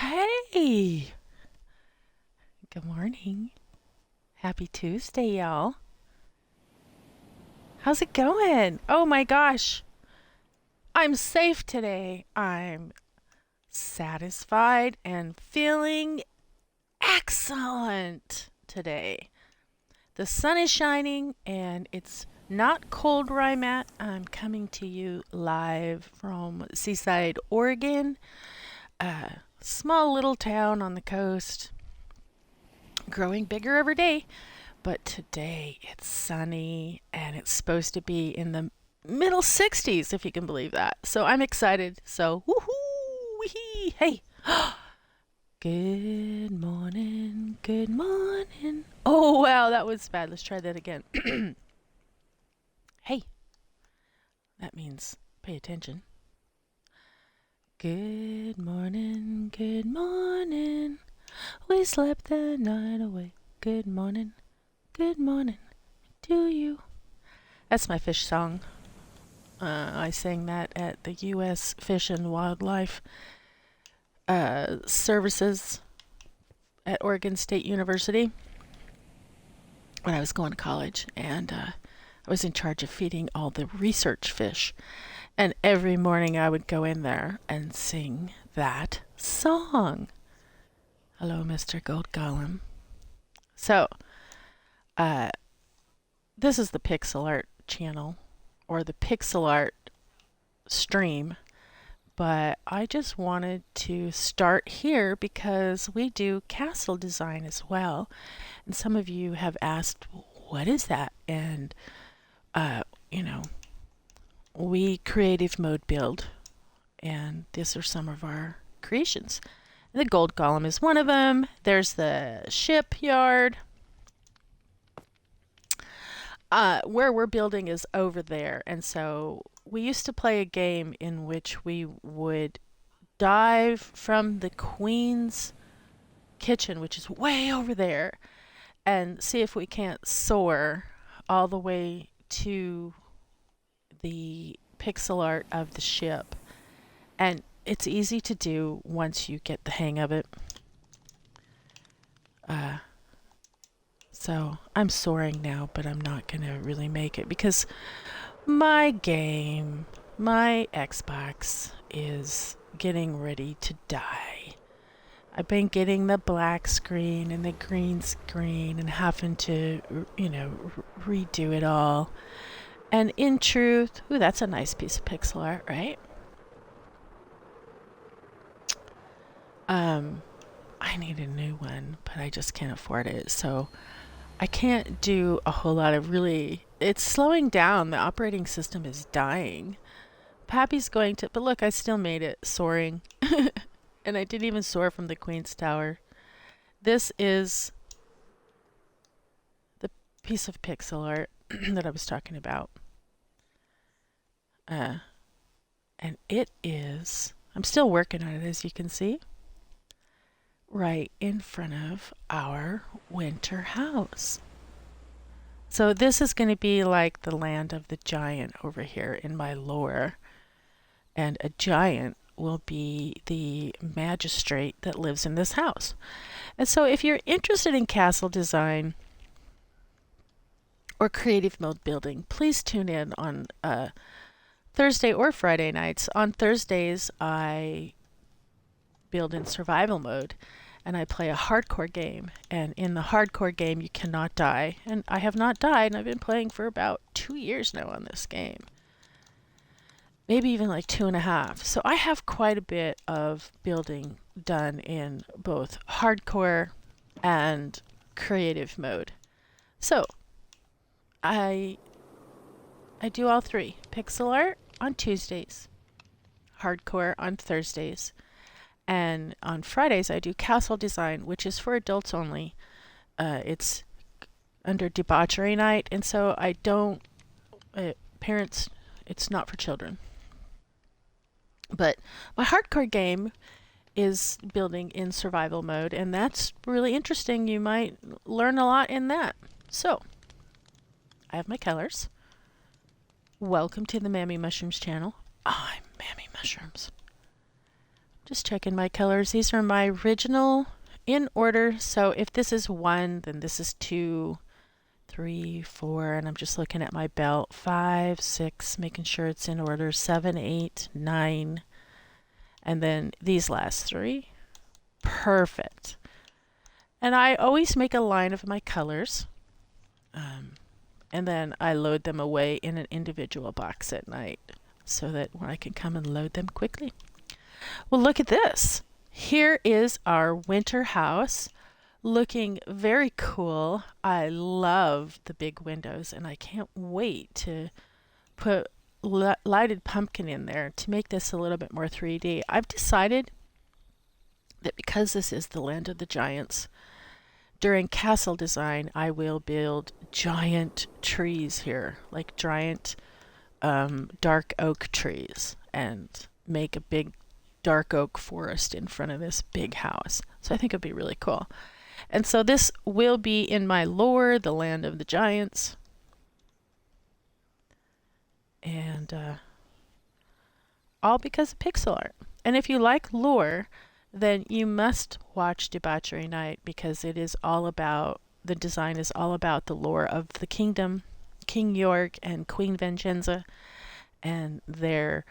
Hey, good morning. Happy Tuesday, y'all. How's it going? Oh my gosh, I'm safe today. I'm satisfied and feeling excellent today. The sun is shining and it's not cold where I'm at. I'm coming to you live from Seaside, Oregon, a small little town on the coast, growing bigger every day. But today it's sunny and it's supposed to be in the middle 60s, if you can believe that. So I'm excited. So, woohoo! Wee! Hey! Good morning. Good morning. Oh, wow, that was bad. Let's try that again. Hey, that means pay attention. Good morning. Good morning. We slept the night away. Good morning. Good morning to you. That's my fish song. I sang that at the U.S. Fish and Wildlife Services at Oregon State University when I was going to college, and I was in charge of feeding all the research fish. And every morning I would go in there and sing that song. Hello, Mr. Gold Gollum. So, uh, this is the PixelArt channel, or the PixelArt stream, but I just wanted to start here because we do castle design as well. And some of you have asked, what is that? And, uh, you know, we creative mode build, and these are some of our creations. The gold golem is one of them. There's the shipyard. Where we're building is over there, and so we used to play a game in which we would dive from the queen's kitchen, which is way over there, and see if we can't soar all the way to the pixel art of the ship. And it's easy to do once you get the hang of it. So I'm soaring now, but I'm not going to really make it because my game, my Xbox, is getting ready to die. I've been getting the black screen and the green screen and having to, redo it all. And in truth, ooh, that's a nice piece of pixel art, right? I need a new one, but I just can't afford it. So I can't do a whole lot of really. It's slowing down. The operating system is dying. Pappy's going to, but look, I still made it soaring. And I didn't even soar from the Queen's Tower. This is the piece of pixel art that I was talking about. And it is, I'm still working on it, as you can see, right in front of our winter house. So this is going to be like the land of the giant over here in my lore. And a giant will be the magistrate that lives in this house. And so if you're interested in castle design or creative mode building, please tune in on Thursday or Friday nights. On Thursdays, I build in survival mode and I play a hardcore game. And in the hardcore game, you cannot die. And I have not died, and I've been playing for about 2 years now on this game. Maybe even like 2.5. So I have quite a bit of building done in both hardcore and creative mode. So I do all three. Pixel art on Tuesdays, hardcore on Thursdays, and on Fridays I do castle design, which is for adults only. It's under debauchery night, and so I don't, parents, it's not for children. But my hardcore game is building in survival mode, and that's really interesting. You might learn a lot in that. So, I have my colors. Welcome to the Mammy Mushrooms channel. I'm Mammy Mushrooms. Just checking my colors. These are my original in order. So if this is 1, then this is 2, 3, 4, and I'm just looking at my belt. 5, 6, making sure it's in order. 7, 8, 9, and then these last 3. Perfect. And I always make a line of my colors. And then I load them away in an individual box at night so that I can come and load them quickly. Well, look at this. Here is our winter house, looking very cool. I love the big windows, and I can't wait to put lighted pumpkin in there to make this a little bit more 3D. I've decided that because this is the land of the giants, during castle design, I will build giant trees here, like giant dark oak trees, and make a big dark oak forest in front of this big house. So I think it'll be really cool. And so this will be in my lore, the land of the giants. And all because of pixel art. And if you like lore, then you must watch Debauchery Night, because it is all about, the design is all about the lore of the kingdom, King York and Queen Vengenza, and their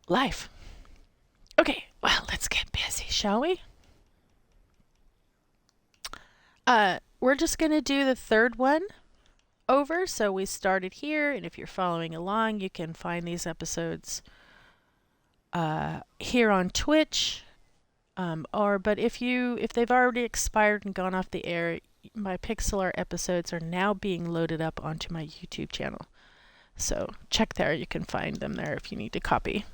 life. Okay, well, let's get busy, shall we? We're just going to do the third one over. So we started here, and if you're following along, you can find these episodes here on Twitch. But if they've already expired and gone off the air, my pixel art episodes are now being loaded up onto my YouTube channel. So check there. You can find them there if you need to copy.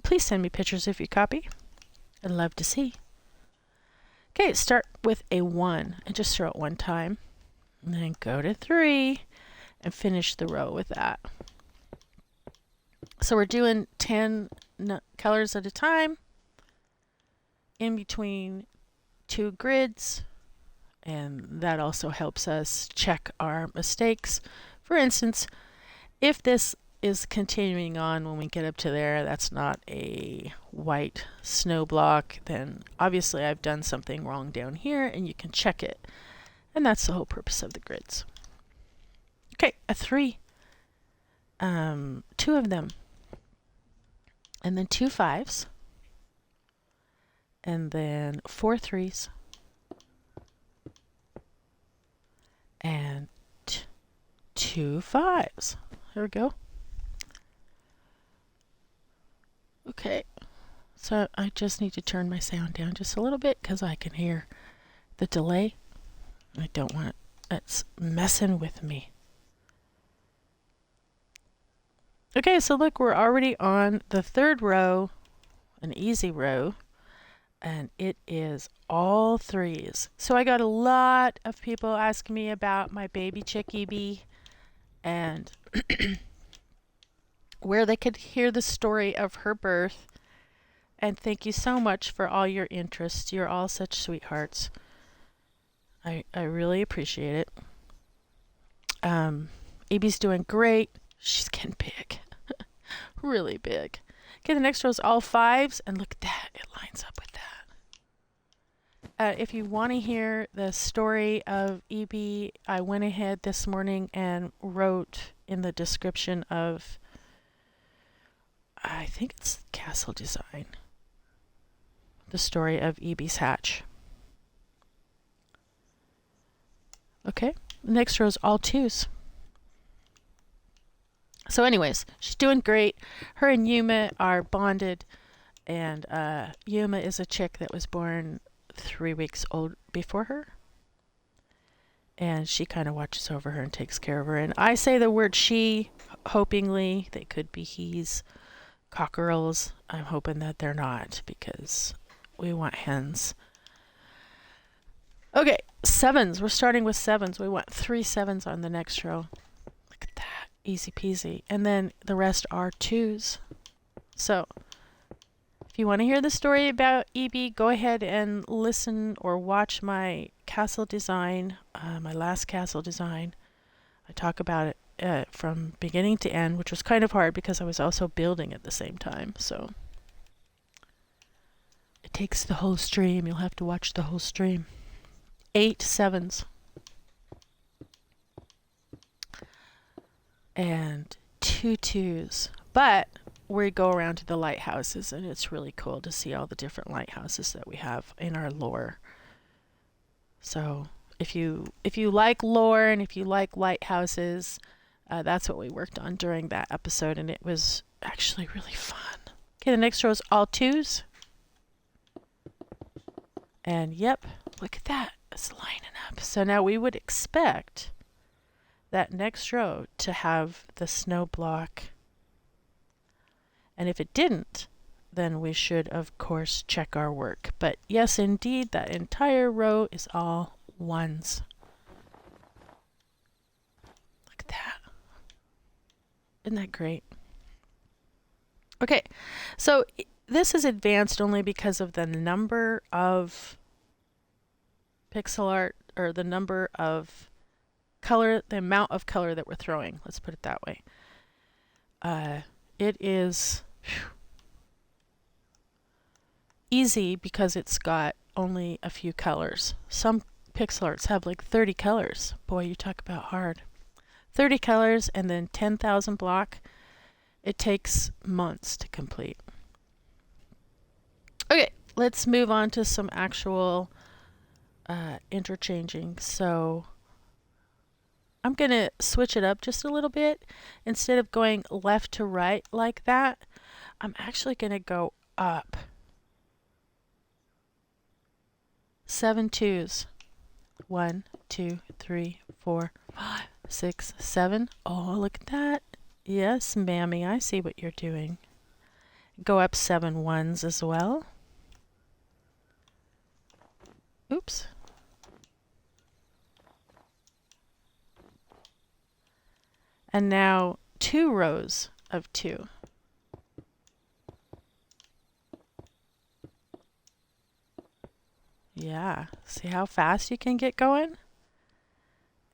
Please send me pictures if you copy. I'd love to see. Okay, start with a 1 and just throw it 1 time. And then go to 3 and finish the row with that. So we're doing 10 colors at a time in between 2 grids, and that also helps us check our mistakes. For instance, if this is continuing on when we get up to there, that's not a white snow block, then obviously I've done something wrong down here, and you can check it. And that's the whole purpose of the grids. Okay, a 3. 2 of them. And then 2 5s. And then 4 3s. And 2 5s. There we go. Okay, so I just need to turn my sound down just a little bit because I can hear the delay. I don't want it's messing with me. Okay, so look, we're already on the 3rd row, an easy row, and it is all 3s. So I got a lot of people asking me about my baby chick EB and where they could hear the story of her birth. And thank you so much for all your interest. You're all such sweethearts. I really appreciate it. EB's doing great. She's getting big. Really big. Okay, the next row is all 5s, and look at that. It lines up with that. If you want to hear the story of EB, I went ahead this morning and wrote in the description of, I think it's Castle Design, the story of EB's hatch. Okay, the next row is all 2s. So anyways, she's doing great. Her and Yuma are bonded, and Yuma is a chick that was born 3 weeks old before her. And she kind of watches over her and takes care of her. And I say the word she, hopingly. They could be he's, cockerels. I'm hoping that they're not, because we want hens. Okay, 7s. We're starting with 7s. We want 3 7s on the next row. Look at that. Easy peasy. And then the rest are 2s. So if you want to hear the story about EB, go ahead and listen or watch my castle design, my last castle design. I talk about it from beginning to end, which was kind of hard because I was also building at the same time. So takes the whole stream. You'll have to watch the whole stream. 8 sevens. And 2 twos. But we go around to the lighthouses, and it's really cool to see all the different lighthouses that we have in our lore. So if you like lore and if you like lighthouses, that's what we worked on during that episode, and it was actually really fun. Okay, the next row is all twos. And yep, look at that. It's lining up. So now we would expect that next row to have the snow block. And if it didn't, then we should, of course, check our work. But yes, indeed, that entire row is all ones. Look at that. Isn't that great? Okay, so this is advanced only because of the number of pixel art, or the number of color, the amount of color that we're throwing. Let's put it that way. It is easy because it's got only a few colors. Some pixel arts have like 30 colors. Boy, you talk about hard. 30 colors and then 10,000 block. It takes months to complete. Okay, let's move on to some actual interchanging. So I'm going to switch it up just a little bit. Instead of going left to right like that, I'm actually going to go up. 7 twos. 1, 2, 3, 4, 5, 6, 7. Oh, look at that. Yes, mammy, I see what you're doing. Go up 7 ones as well. Oops. And now 2 rows of 2. Yeah, see how fast you can get going?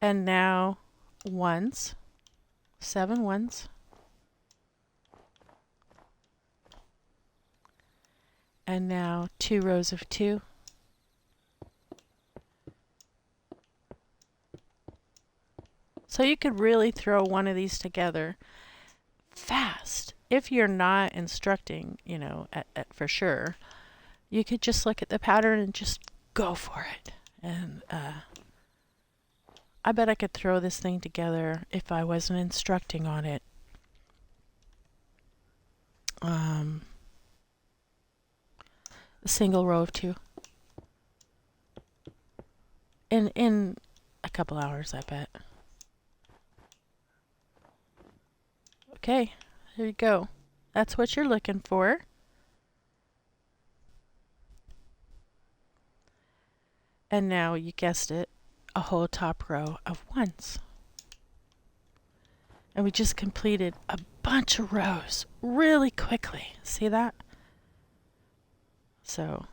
And now ones, 7 ones. And now 2 rows of 2. So you could really throw one of these together fast. If you're not instructing, you know, for sure, you could just look at the pattern and just go for it. And I bet I could throw this thing together if I wasn't instructing on it. A single row of 2. In a couple hours, I bet. Okay, there you go. That's what you're looking for. And now, you guessed it, a whole top row of ones. And we just completed a bunch of rows really quickly. See that? So,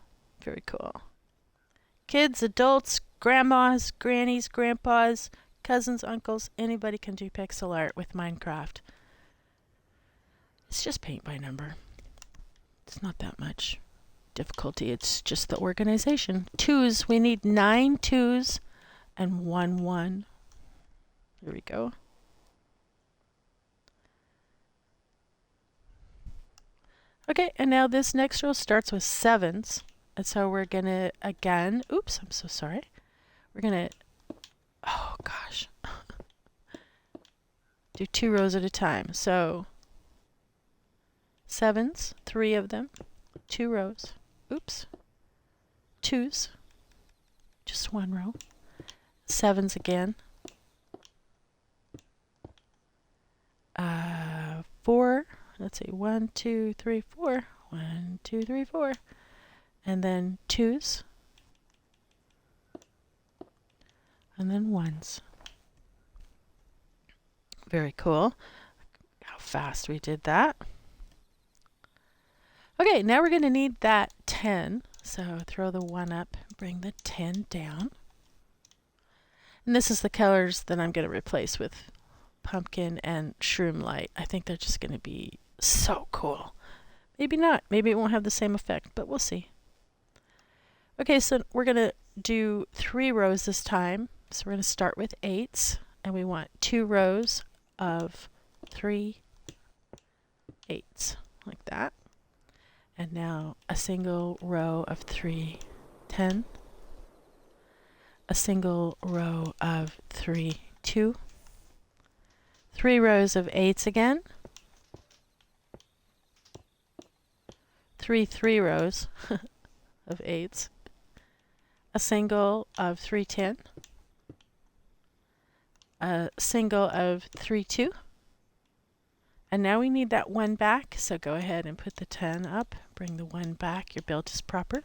very cool. Kids, adults, grandmas, grannies, grandpas, cousins, uncles, anybody can do pixel art with Minecraft. It's just paint by number. It's not that much difficulty. It's just the organization. Twos, we need 9 twos and 1 1. Here we go. Okay, and now this next row starts with 7s. And so we're gonna, again, oops, I'm so sorry. We're gonna, oh gosh. Do 2 rows at a time. So 7s, 3 of them, 2 rows. Oops. 2s, just 1 row. 7s again. 4. Let's see, 1, 2, 3, 4. 1, 2, 3, 4. And then 2s. And then 1s. Very cool. How fast we did that. Okay, now we're going to need that 10. So throw the 1 up, bring the 10 down. And this is the colors that I'm going to replace with pumpkin and shroom light. I think they're just going to be so cool. Maybe not. Maybe it won't have the same effect, but we'll see. Okay, so we're going to do 3 rows this time. So we're going to start with 8s, and we want 2 rows of 3 8s, like that. And now a single row of 3 10, a single row of 3 2, 3 rows of 8s again, 3 rows of 8s, a single of 3 10, a single of 3 2, and now we need that 1 back, so go ahead and put the 10 up, bring the 1 back, your build is proper,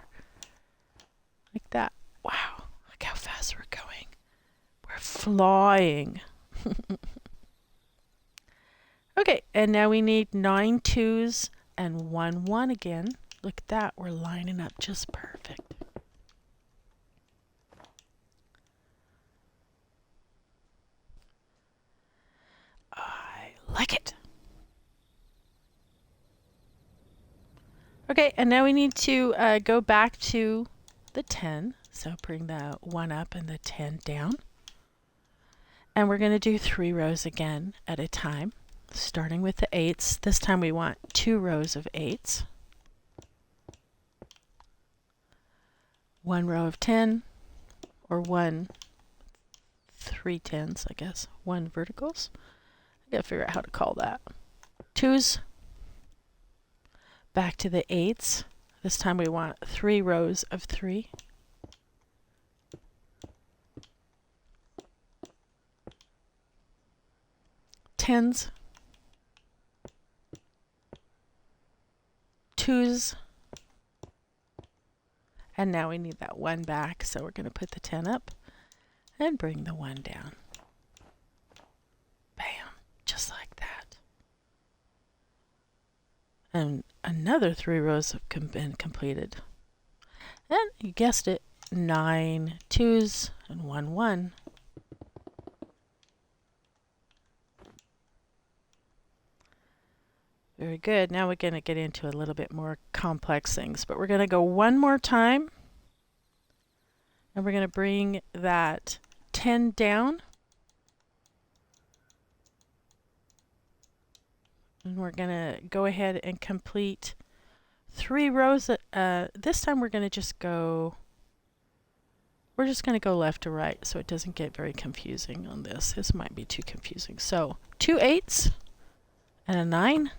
like that. Wow, look how fast we're going. We're flying. Okay, and now we need 9 2s and 1 1 again. Look at that, we're lining up just perfect. I like it. Okay, and now we need to go back to the 10. So bring the 1 up and the 10 down. And we're going to do 3 rows again at a time, starting with the 8s. This time we want 2 rows of 8s. 1 row of 10, or 1 3 10s, I guess. 1 verticals. I gotta figure out how to call that. 2s. Back to the 8s. This time we want 3 rows of 3. Tens. 2s. And now we need that 1 back, so we're going to put the 10 up and bring the 1 down. Bam, just like that. And another 3 rows have been completed. And you guessed it, 9 2s and 1 1. Very good. Now we're going to get into a little bit more complex things, but we're going to go one more time, and we're going to bring that 10 down, and we're going to go ahead and complete 3 rows. This time we're going to just go, we're just going to go left to right so it doesn't get very confusing on this. This might be too confusing. So 2 8s and a 9.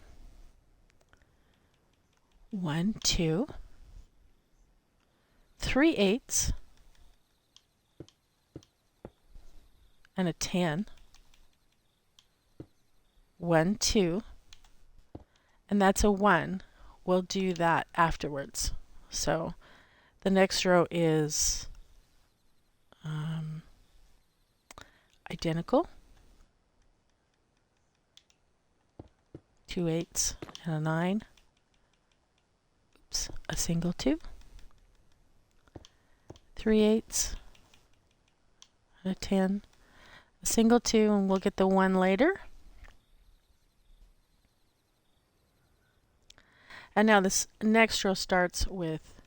1 2, 3 8s and a 10, 1 2, and that's a 1. We'll do that afterwards. So the next row is identical. 2 8s and a 9. A single 2, 3 8s, and a 10, a single 2, and we'll get the 1 later. And now this next row starts with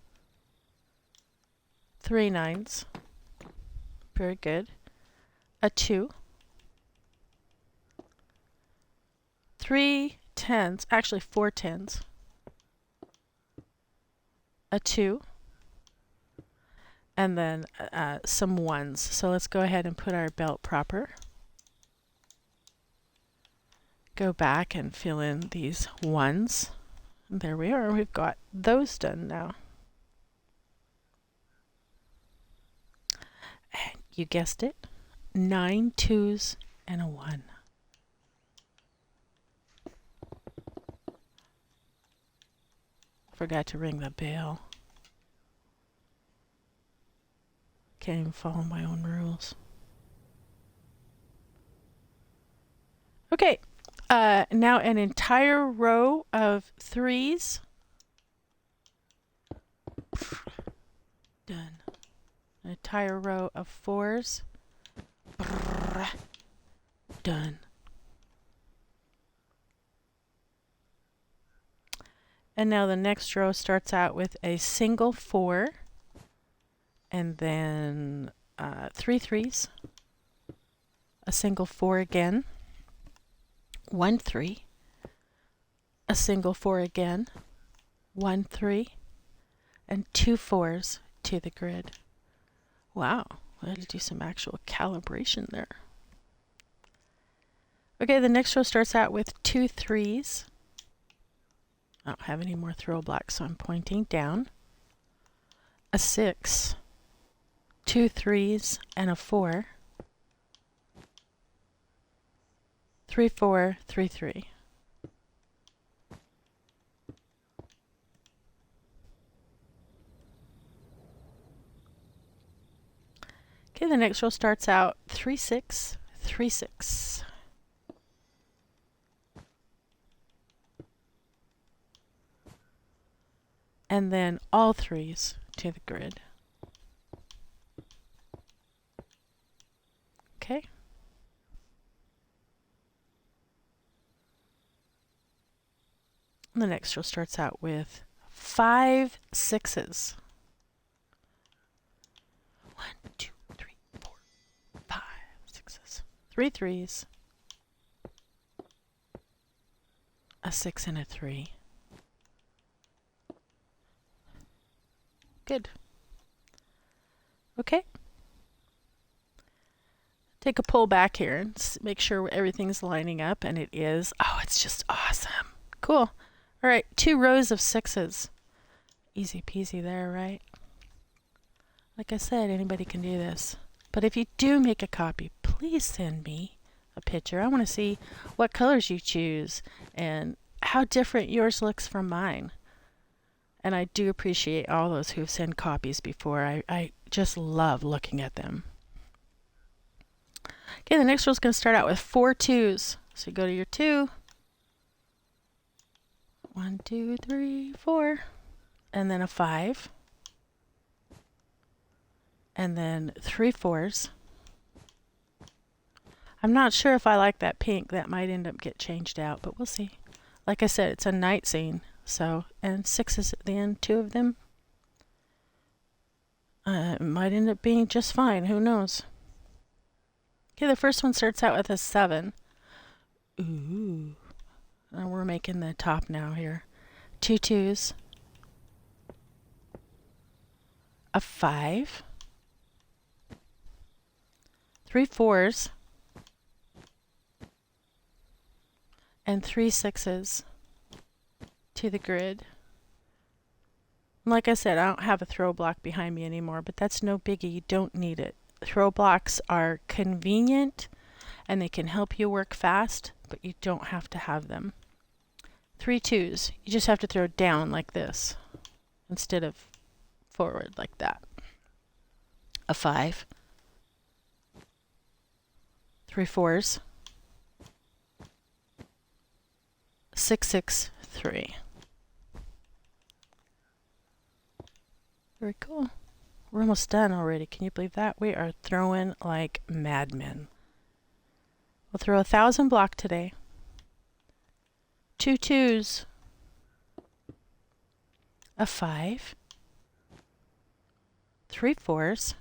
3 9s, very good, a 2, 3 10s, actually 4 10s, a 2, and then some 1s. So let's go ahead and put our belt proper. Go back and fill in these 1s. There we are. We've got those done now. And you guessed it, 9 2s and a 1. Forgot to ring the bell. Can't even follow my own rules. Okay, now an entire row of 3s. Done. An entire row of 4s. Done. And now the next row starts out with a single 4, and then 3 threes, a single 4 again, 1 3, a single 4 again, 1 3, and 2 4s to the grid. Wow, I had to do some actual calibration there. Okay, the next row starts out with 2 3s. I don't have any more throw blocks, so I'm pointing down. A 6, 2 3s, and a 4. 3 4 3 3. Okay, the next row starts out 3 6 3 6. And then all 3s to the grid. Okay. The next row starts out with 5 6s. 1 2 3 4 5 6s. 3 3s. A 6 and a 3. Good. Okay. Take a pull back here and make sure everything's lining up, and it is. Oh, it's just awesome. Cool. All right, 2 rows of 6s. Easy peasy there, right? Like I said, anybody can do this. But if you do make a copy, please send me a picture. I want to see what colors you choose and how different yours looks from mine. And I do appreciate all those who've sent copies before. I just love looking at them. Okay, the next row's going to start out with 4 2s. So you go to your 2. 1 2 3 4. And then a 5. And then 3 4s. I'm not sure if I like that pink. That might end up get changed out, but we'll see. Like I said, it's a night scene. So, and 6s at the end, 2 of them. It might end up being just fine. Who knows? Okay, the first one starts out with a 7. Ooh. And we're making the top now here. 2 2s. A 5. 3 4s. And 3 6s to the grid. Like I said, I don't have a throw block behind me anymore, but that's no biggie. You don't need it. Throw blocks are convenient and they can help you work fast, but you don't have to have them. 3 2s. You just have to throw down like this instead of forward like that. A 5. 3 4s. 6 6 3. Very cool. We're almost done already. Can you believe that? We are throwing like madmen. We'll throw 1,000 block today. 2 2s. A 5. 3 4s.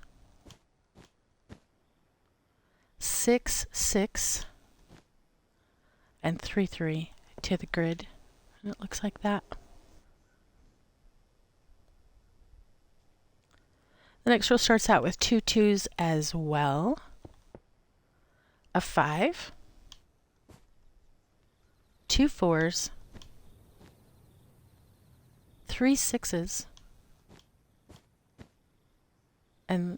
6 6. And 3 3 to the grid. And it looks like that. The next row starts out with 2 2s as well. A 5. 2 4s. 3 6s. And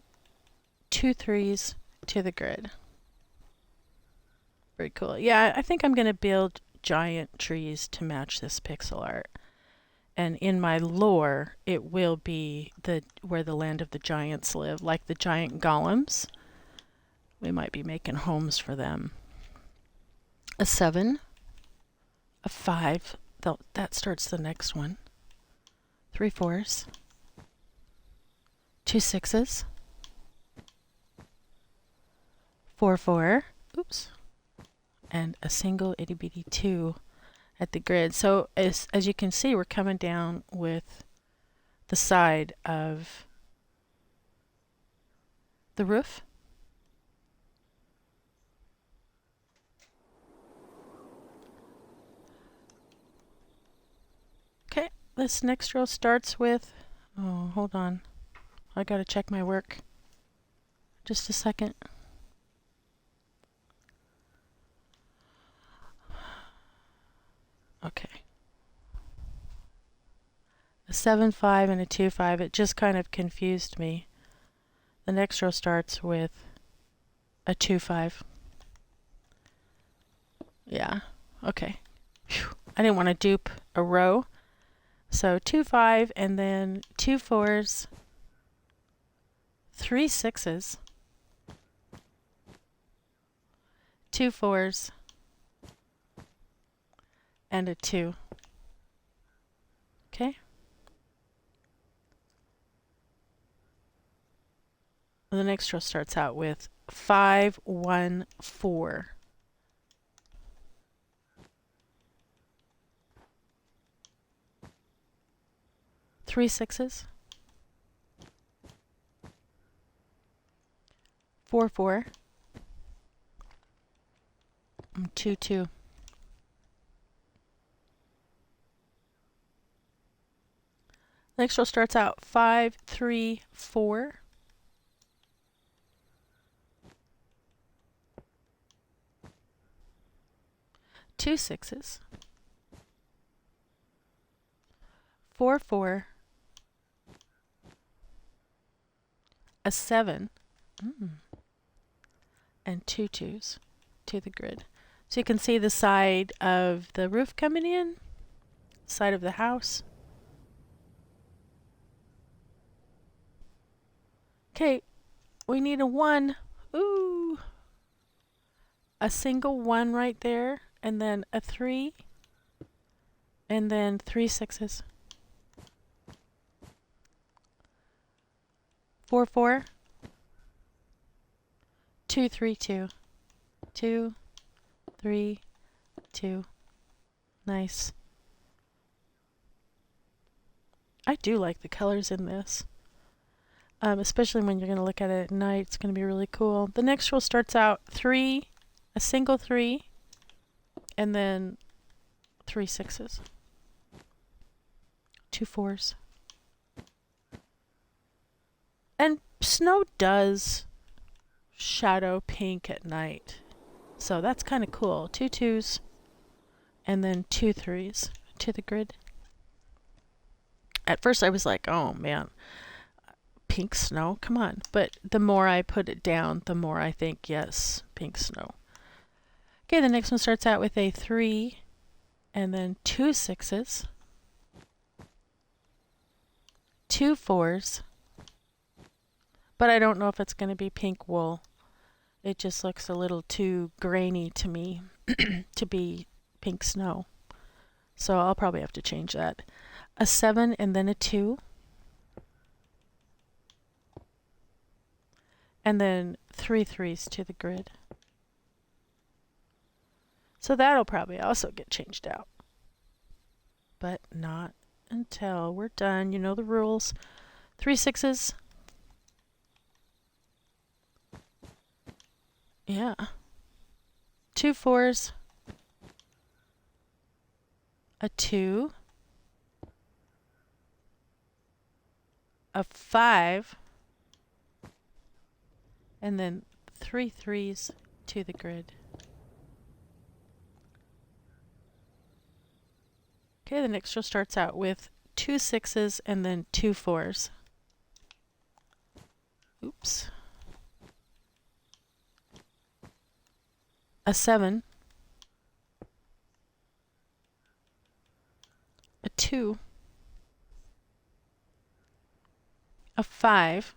2 3s to the grid. Very cool. Yeah, I think I'm going to build giant trees to match this pixel art. And in my lore, it will be where the land of the giants live, like the giant golems. We might be making homes for them. A 7, a 5, that starts the next one. 3 4s, 2 6s, 4 4, oops, and a single itty bitty 2 at the grid. So as you can see, we're coming down with the side of the roof. Okay, this next row starts with, oh, hold on. I gotta check my work. Just a second. Okay. A 7-5 and a 2-5, it just kind of confused me. The next row starts with a 2-5. Yeah, okay. Whew. I didn't want to dupe a row. So 2-5 and then 2 4s, 3 6s, 2 4s, and a 2. Okay. The next row starts out with 5 1 4. 3 6s, 4 4, and 2 2. Next row starts out 5 3 4. 2 6s, 4 4, a 7, and 2 2s to the grid. So you can see the side of the roof coming in, side of the house. Okay, we need a 1. Ooh. A single 1 right there, and then a 3, and then 3 6s. 4 4, 2 3 2, 2 3 2. Nice. I do like the colors in this. Especially when you're going to look at it at night. It's going to be really cool. The next row starts out 3, a single 3, and then 3 6s. 2 4s. And snow does shadow pink at night. So that's kind of cool. 2 2s and then 2 3s to the grid. At first I was like, oh man, pink snow, come on. But the more I put it down, the more I think, yes, pink snow. Okay, the next one starts out with a 3 and then 2 6s, 2 4s, but I don't know if it's going to be pink wool. It just looks a little too grainy to me to be pink snow. So I'll probably have to change that. A 7 and then a 2. And then 3 3s to the grid. So that'll probably also get changed out. But not until we're done. You know the rules. 3 6s. Yeah. 2 4s. A 2. A 5. And then 3 3s to the grid. Okay, the next row starts out with 2 6s and then 2 4s. Oops. A 7. A 2. A 5.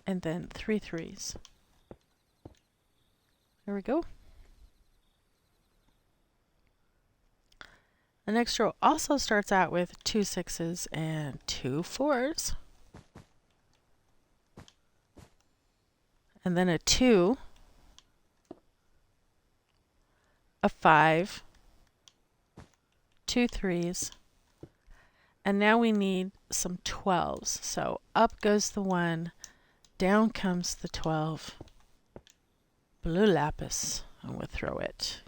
And then 3 3s. There we go. The next row also starts out with 2 6s and 2 4s. And then a 2, a 5, 2 3s, and now we need some 12s. So up goes the 1, down comes the 12 blue lapis, and we'll throw it.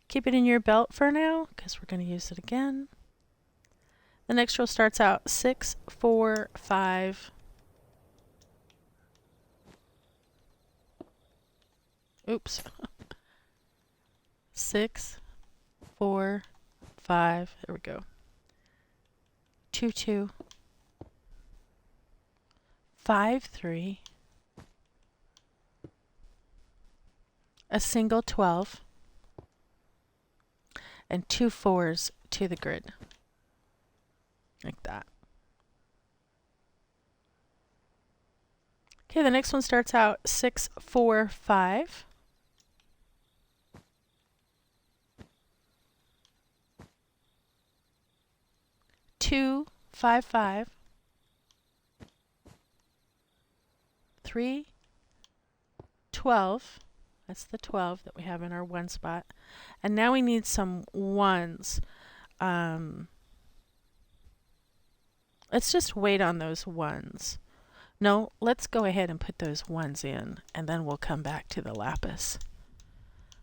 Keep it in your belt for now because we're going to use it again. The next row starts out 6, 4, 5. Oops. 6, 4, 5. There we go. 2, 2. 5, 3. A single 12. And 2 4s to the grid. Like that. Okay, the next one starts out 6, 4, 5. 2, 5, 5. 3, 12. That's the 12 that we have in our one spot. And now we need some ones. Let's just wait on those ones. No, let's go ahead and put those ones in, and then we'll come back to the lapis.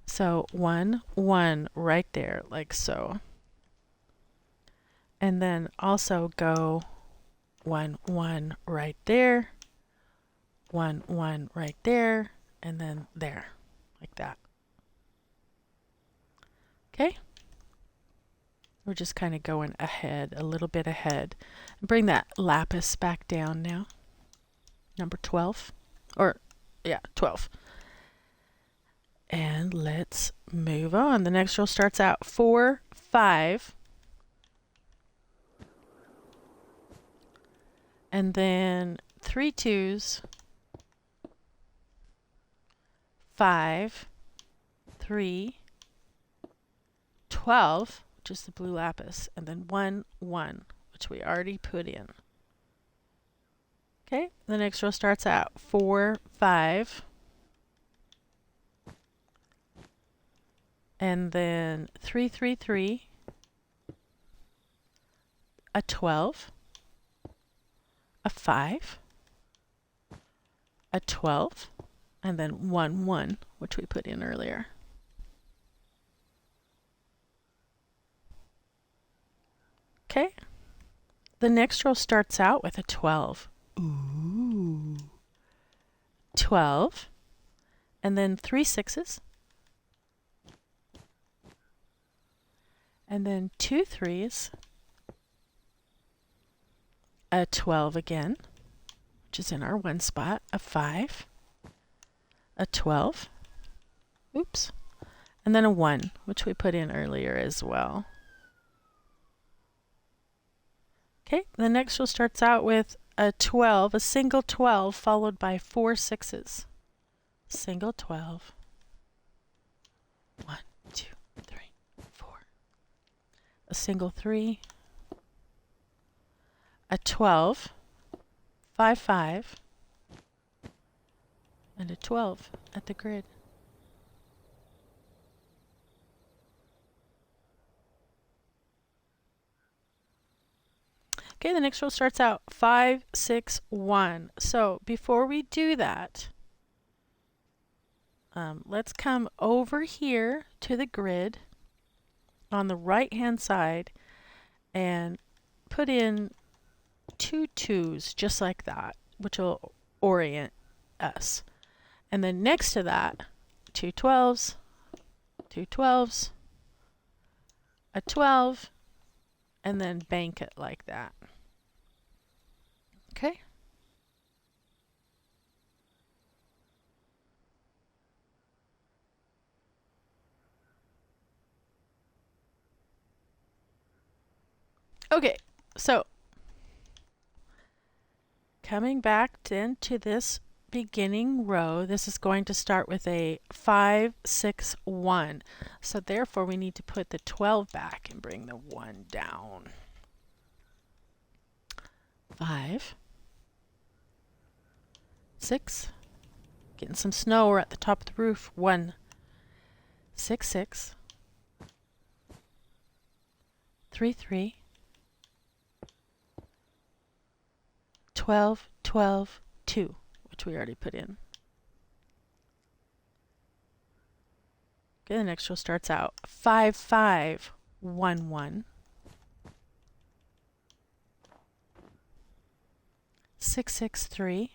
So 1, 1 right there, like so. And then also go 1, 1 right there, 1, 1 right there, and then there, like that. Okay? We're just kind of going ahead, a little bit ahead. Bring that lapis back down now. Number 12. Or, yeah, 12. And let's move on. The next row starts out 4, 5. And then 3 2s. 5, 3, 12, which is the blue lapis, and then 1, 1, which we already put in. Okay, the next row starts out 4, 5, and then 3, 3, 3, a 12, a 5, a 12, and then 1, 1, which we put in earlier. Okay. The next row starts out with a 12. Ooh. 12. And then 3 6s. And then 2 3s. A 12 again, which is in our one spot. A 5. A 12. Oops. And then a 1, which we put in earlier as well. Okay, the next row starts out with a 12, a single 12, followed by 4 6s. Single 12. 1, 2, 3, 4. A single 3. A 12. 5 5. And a 12 at the grid. Okay, the next row starts out 5 6 1. So before we do that, let's come over here to the grid on the right hand side and put in 2 2s just like that, which will orient us. And then next to that, 2 12s, 2 12s, a 12, and then bank it like that. Okay? Okay, so coming back into this beginning row, this is going to start with a 5 6 1. So therefore we need to put the 12 back and bring the 1 down. 5 6. Getting some snow. We're at the top of the roof. 1 6 6. 3 3. 12 12 2, which we already put in. Okay, the next row starts out 5, 5, 1, 1. 6, 6, 3.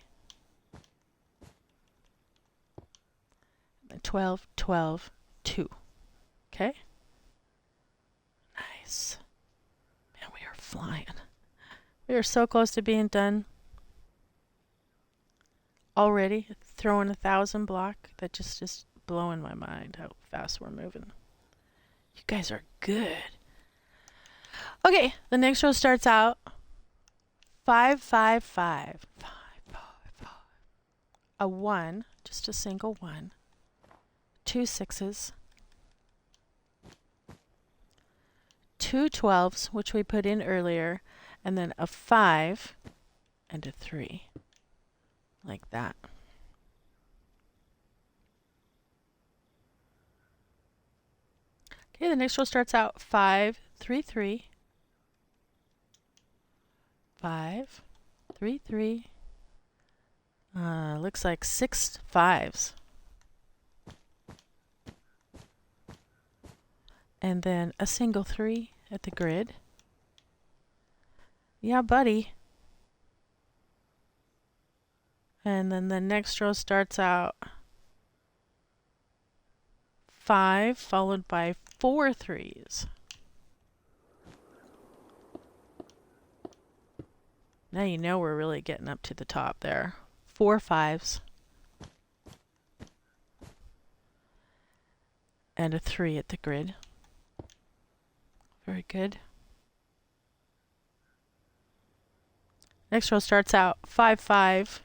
12, 12, 2. Okay? Nice. Man, we are flying. We are so close to being done. Already throwing 1,000 block. That just is blowing my mind how fast we're moving. You guys are good. Okay, the next row starts out 5, 5, 5. 5, 5, 5. A 1, just a single 1. 2 6s. 2 12s, which we put in earlier, and then a 5 and a 3. Like that. Okay, the next row starts out 5, 3, 3. 5, 3, 3. Looks like 6 5s. And then a single 3 at the grid. Yeah, buddy. And then the next row starts out 5 followed by 4 3s. Now you know we're really getting up to the top there. 4 5s. And a 3 at the grid. Very good. Next row starts out 5 5.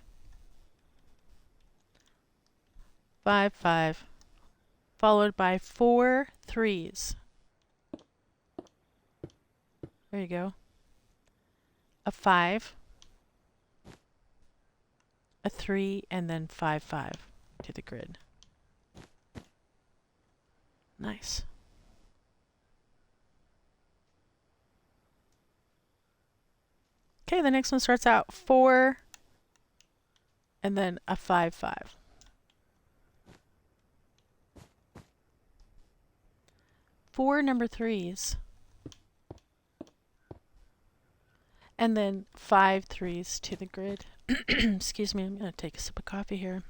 5 5. Followed by 4 3s. There you go. A 5. A 3 and then 5 5 to the grid. Nice. Okay, the next one starts out 4 and then a 5 5. 4 number 3s. And then 5 3s to the grid. Excuse me, I'm going to take a sip of coffee here.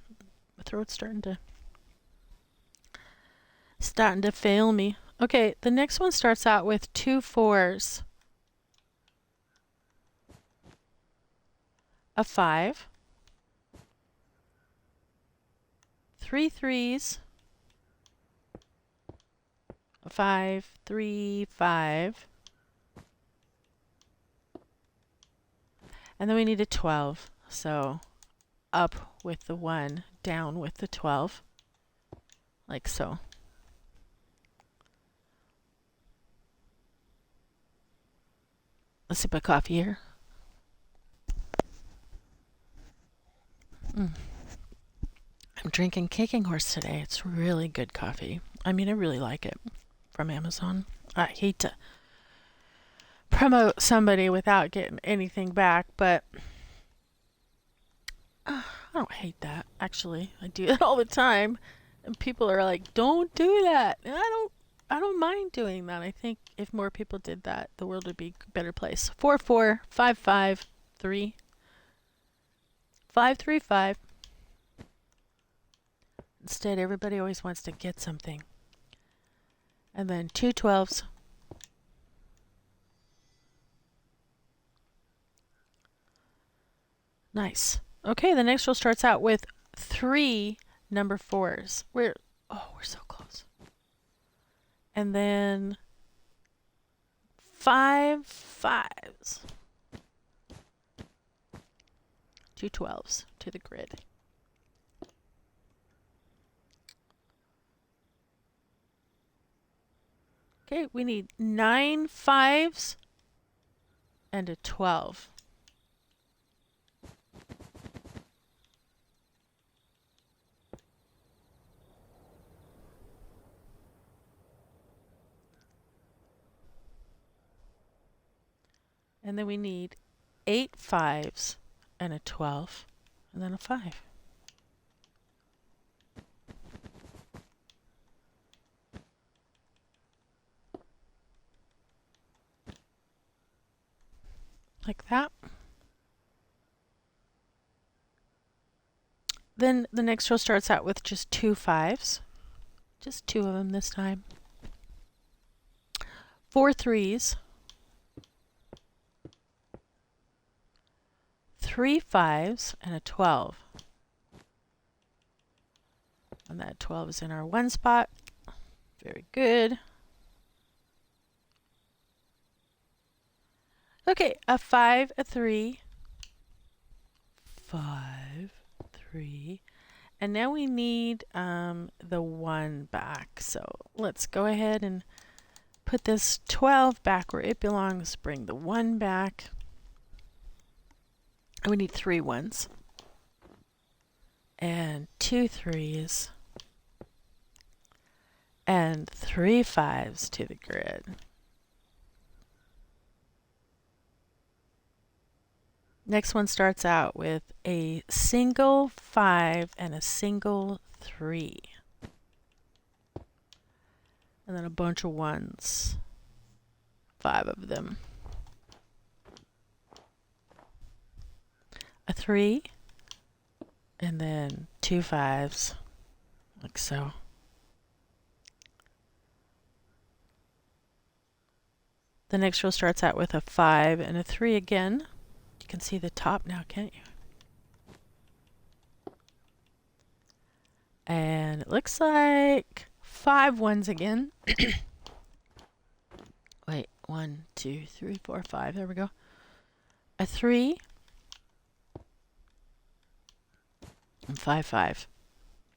My throat's starting to fail me. Okay, the next one starts out with 2 4s. A 5. 3 3s. A 5, 3, 5. And then we need a 12. So up with the 1, down with the 12. Like so. A sip of coffee here. I'm drinking Kicking Horse today. It's really good coffee. I mean, I really like it. From Amazon. I hate to promote somebody without getting anything back, but I don't hate that. Actually, I do that all the time, and people are like, "Don't do that." And I don't mind doing that. I think if more people did that, the world would be a better place. 4 4 5 5 3 5 3 5. Instead, everybody always wants to get something. And then 2 12s. Nice. Okay, the next row starts out with 3 number 4s. We're so close. And then 5 5s. 2 12s to the grid. Okay, we need 9 5s and a 12. And then we need 8 5s and a 12 and then a 5. like that. Then the next row starts out with just 2 5s, just 2 of them this time. 4 3s, 3 5s, and a 12. And that 12 is in our 1 spot. Very good. Okay, a 5, a 3, 5, 3, and now we need the 1 back. So let's go ahead and put this 12 back where it belongs. Bring the 1 back. And we need 3 1s and 2 3s and 3 5s to the grid. Next one starts out with a single 5 and a single 3. And then a bunch of 1s, 5 of them. A 3, and then 2 5s, like so. The next row starts out with a 5 and a 3 again. You can see the top now, can't you? And it looks like 5 1s again. Wait, 1, 2, 3, 4, 5. There we go. A 3 and 5 5.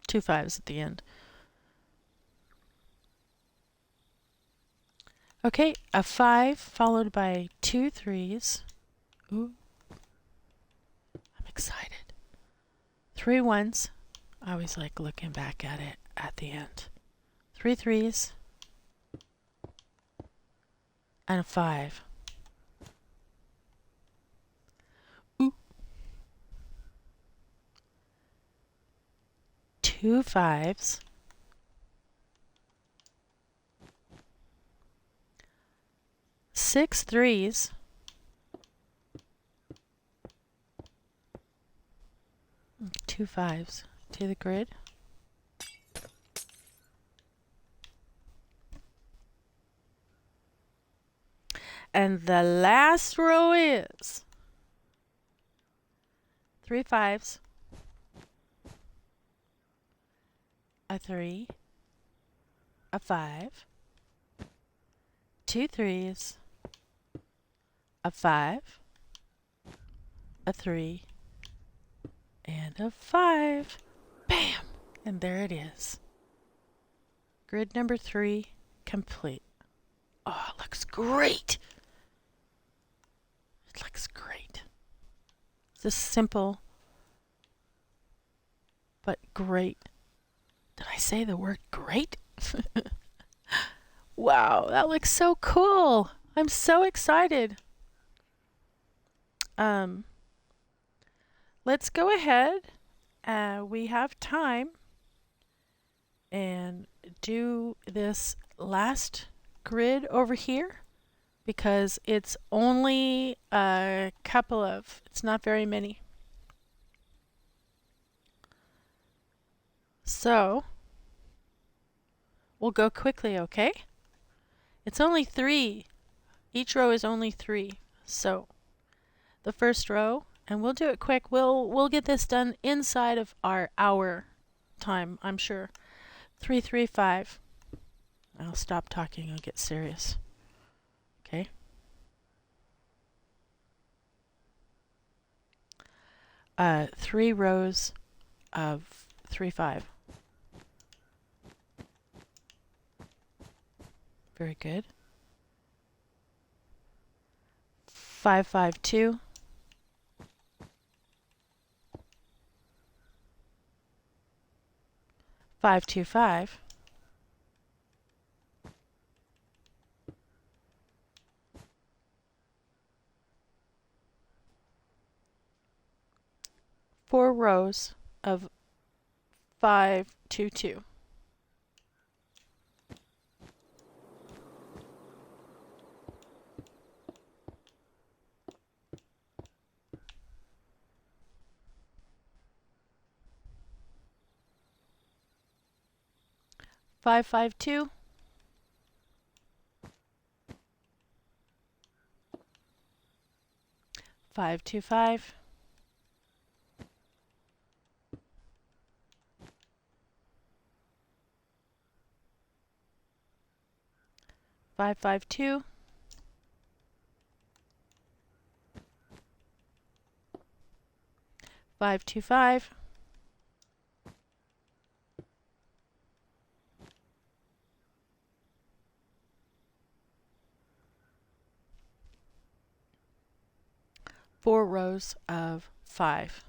2 5s at the end. Okay, a 5 followed by 2 3s. Ooh. I'm excited. 3 1s. I always like looking back at it at the end. 3 3s. And a 5. Ooh. 2 5s. 6 3s. Two 5s to the grid. And the last row is 3 5s, a 3, a 5, 2 3s, a 5, a 3, and a 5. Bam! And there it is. Grid number 3 complete. Oh, it looks great. It looks great. It's just simple, but great. Did I say the word great? Wow, that looks so cool. I'm so excited. Let's go ahead. We have time and do this last grid over here because it's only a couple of, it's not very many. So we'll go quickly, okay? It's only 3. Each row is only 3. So the first row, and we'll do it quick. We'll get this done inside of our hour time, I'm sure. 3 3 5. I'll stop talking and get serious. Okay. Three rows of 3 5. Very good. 5 5 2. 5 2 5. 4 rows of 5 2 2. 552. 525. 552. 525. 4 rows of 5.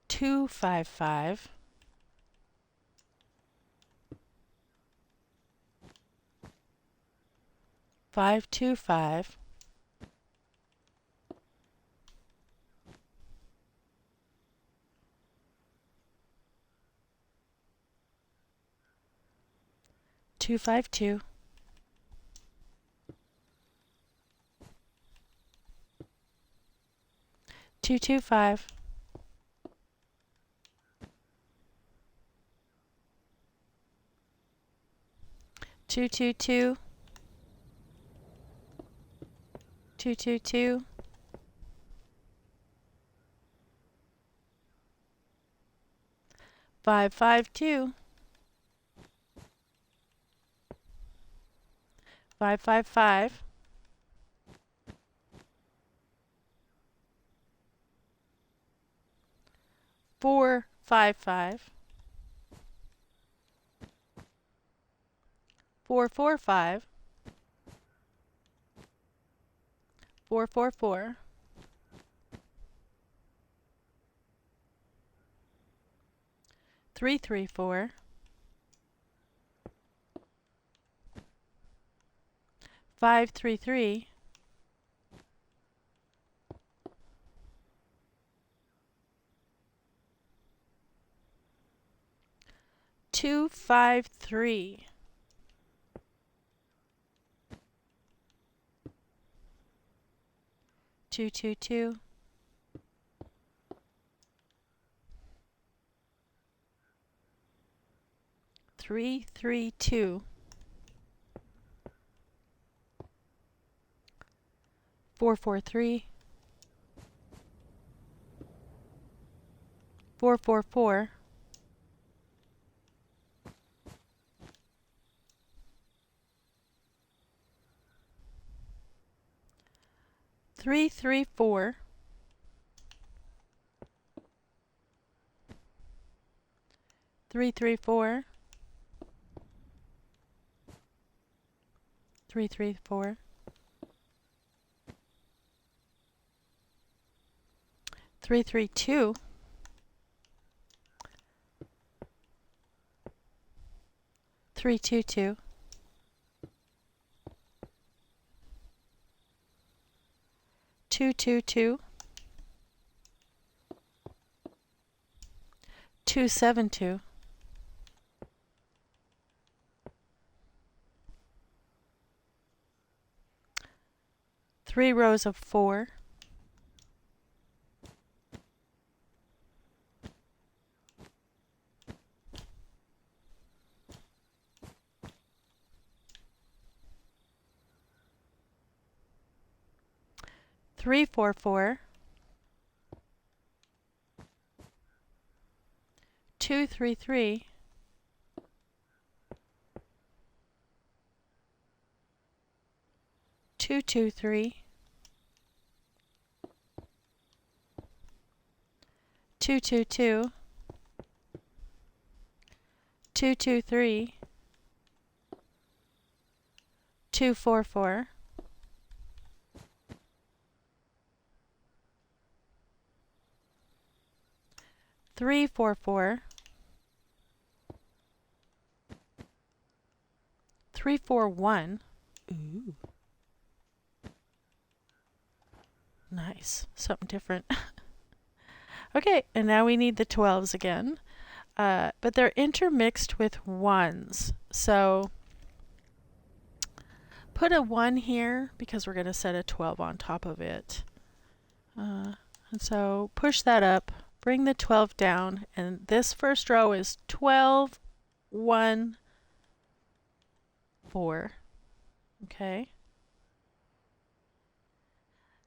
255. 525. 252. 225. 222. 222. 552. 555. 455. 445. 444. 334. 533. 253. 222. 332. 443. 444. 334. 334. 334. 332. 322. 222. 272. 3 rows of 4. 344. 233. 223. 222. 223. 244. 344. 341. Ooh. Nice. Something different. Okay, and now we need the 12s again. But they're intermixed with 1s. So put a 1 here because we're going to set a 12 on top of it. And so push that up, bring the 12 down, and this first row is 12, 1, 4. Okay.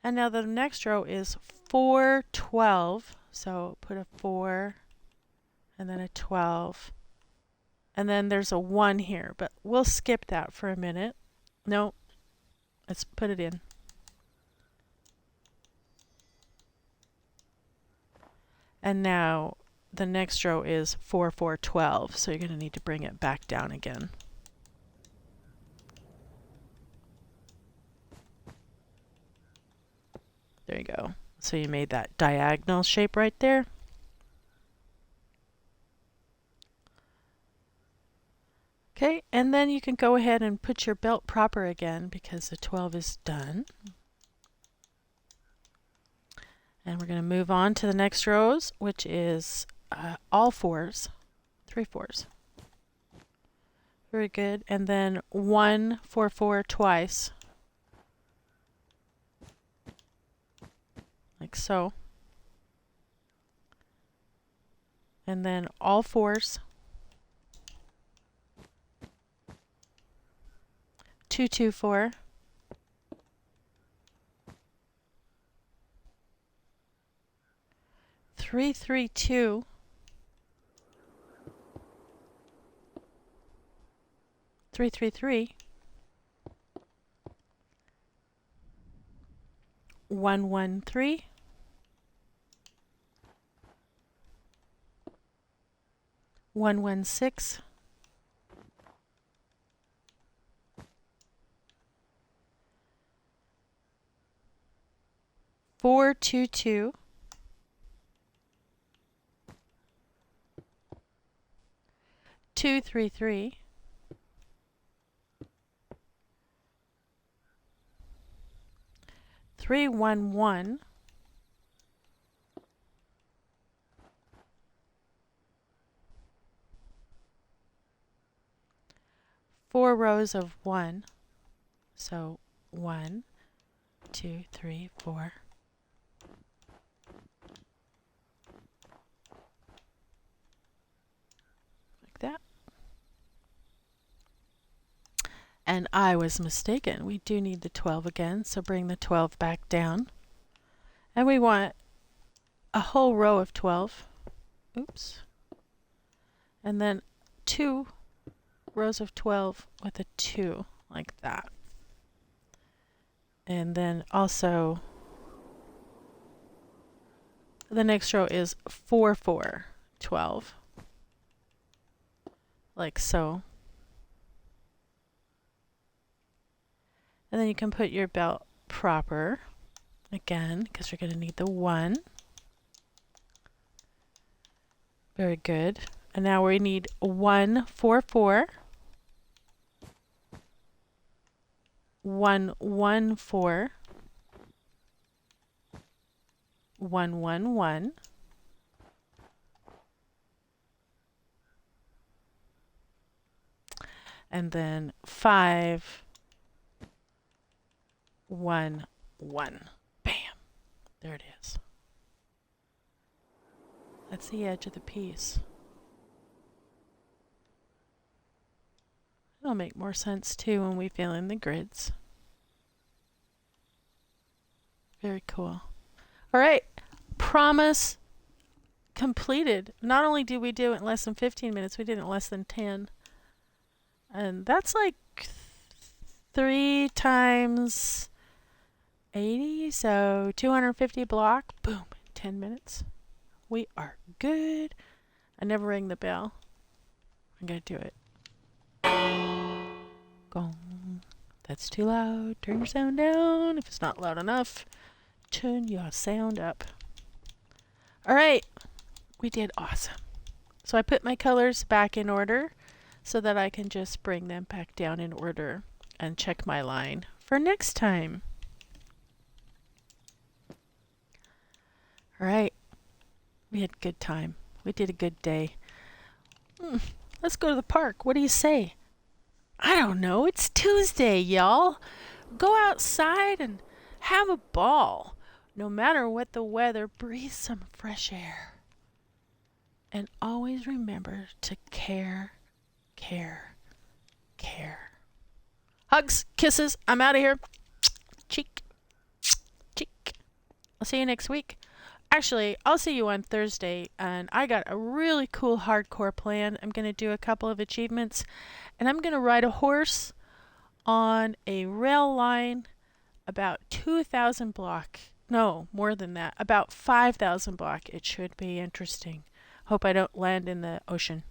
And now the next row is 4, 12. So put a 4 and then a 12. And then there's a 1 here, but we'll skip that for a minute. No, let's put it in. And now the next row is 4, 4, 12. So you're going to need to bring it back down again. There you go. So you made that diagonal shape right there. Okay, and then you can go ahead and put your belt proper again because the 12 is done. And we're going to move on to the next rows, which is all 4s, 3 4s. Very good. And then 1, 4, 4 twice. Like so. And then all 4s. 2, 2, 4. 3, 3, 2. 3, 3, 3. 1, 1, 3. 1, 1, 6. 4, 2, 2. 2, 3, 3. 3, 1, 1. 4 rows of 1. So 1, 2, 3, 4. Like that. And I was mistaken. We do need the 12 again, so bring the 12 back down. And we want a whole row of 12. Oops. And then 2 rows of 12 with a 2, like that. And then also the next row is 4, 4, 12. Like so. And then you can put your belt proper again, because you're going to need the 1. Very good. And now we need 1, 4, 4. 1, 1, 4. 1, 1, 1. And then 5, 1, 1. Bam! There it is. That's the edge of the piece. It'll make more sense too when we fill in the grids. Very cool. All right, promise completed. Not only did we do it in less than 15 minutes, we did it in less than 10. And that's like 3 times 80, so 250 block. Boom, 10 minutes. We are good. I never ring the bell. I'm going to do it. Gong. That's too loud. Turn your sound down. If it's not loud enough, turn your sound up. All right. We did awesome. So I put my colors back in order so that I can just bring them back down in order and check my line for next time. All right. We had a good time. We did a good day. Let's go to the park. What do you say? I don't know. It's Tuesday, y'all. Go outside and have a ball. No matter what the weather, breathe some fresh air. And always remember to care, care, care. Hugs, kisses. I'm out of here. Cheek, cheek. I'll see you next week. Actually, I'll see you on Thursday, and I got a really cool hardcore plan. I'm going to do a couple of achievements, and I'm going to ride a horse on a rail line about 2,000 block. No, more than that. About 5,000 block. It should be interesting. Hope I don't land in the ocean.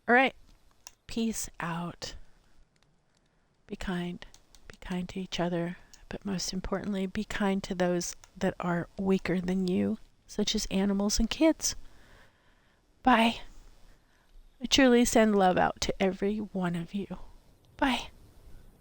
All right. Peace out. Be kind. Be kind to each other. But most importantly, be kind to those that are weaker than you, such as animals and kids. Bye. I truly send love out to every one of you. Bye.